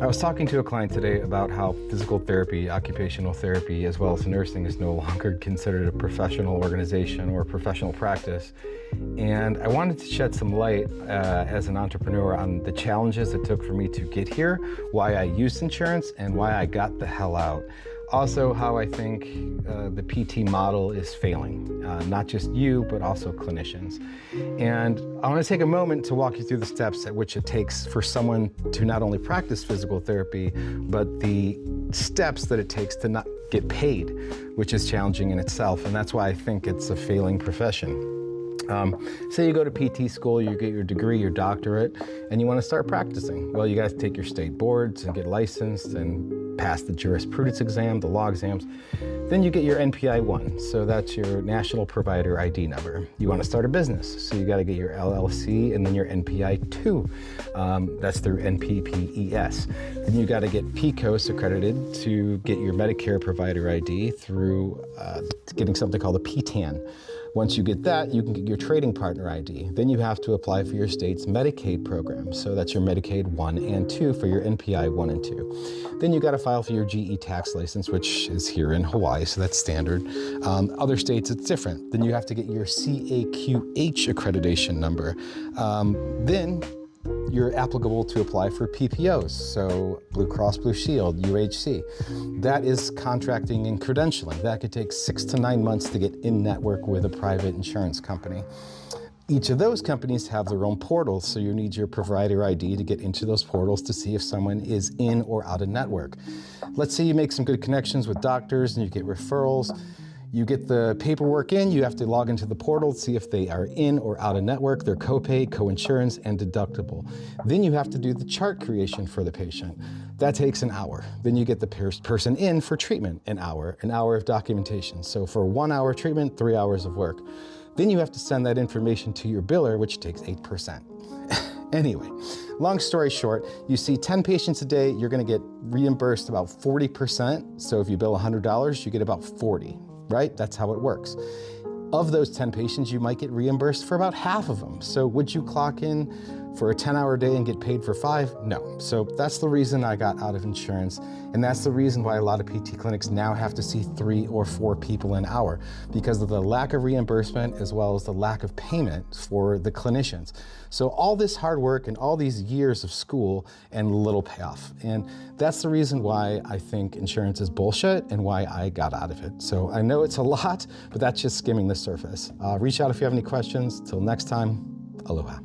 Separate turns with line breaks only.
I was talking to a client today about how physical therapy, occupational therapy, as well as nursing is no longer considered a professional organization or professional practice. And I wanted to shed some light as an entrepreneur on the challenges it took for me to get here, why I used insurance, and why I got the hell out. Also, how I think the PT model is failing, not just you, but also clinicians. And I want to take a moment to walk you through the steps at which it takes for someone to not only practice physical therapy, but the steps that it takes to not get paid, which is challenging in itself. And that's why I think it's a failing profession. Say you go to PT school, you get your degree, your doctorate, and you want to start practicing. Well, you got to take your state boards and get licensed and pass the jurisprudence exam, the law exams. Then you get your NPI-1, so that's your National Provider ID number. You want to start a business, so you got to get your LLC and then your NPI-2. That's through NPPES. Then you got to get PCOS accredited to get your Medicare Provider ID through getting something called a PTAN. Once you get that, you can get your trading partner ID. Then you have to apply for your state's Medicaid program. So that's your Medicaid 1 and 2 for your NPI 1 and 2. Then you got to file for your GE tax license, which is here in Hawaii, so that's standard. Other states, it's different. Then you have to get your CAQH accreditation number. Then you're applicable to apply for PPOs, so Blue Cross Blue Shield, UHC. That is contracting and credentialing. That could take 6 to 9 months to get in network with a private insurance company. Each of those companies have their own portals, so you need your provider ID to get into those portals to see if someone is in or out of network. Let's say you make some good connections with doctors and you get referrals. You get the paperwork in, you have to log into the portal to see if they are in or out of network, their copay, coinsurance, and deductible. Then you have to do the chart creation for the patient. That takes an hour. Then you get the person in for treatment, an hour of documentation. So for 1 hour treatment, 3 hours of work. Then you have to send that information to your biller, which takes 8%. Anyway, long story short, you see 10 patients a day, you're gonna get reimbursed about 40%. So if you bill $100, you get about 40. Right? That's how it works. Of those 10 patients, you might get reimbursed for about half of them. So would you clock in for a 10-hour day and get paid for 5? No. So that's the reason I got out of insurance. And that's the reason why a lot of PT clinics now have to see 3 or 4 people an hour, because of the lack of reimbursement as well as the lack of payment for the clinicians. So all this hard work and all these years of school and little payoff. And that's the reason why I think insurance is bullshit and why I got out of it. So I know it's a lot, but that's just skimming the surface. Reach out if you have any questions. Till next time, aloha.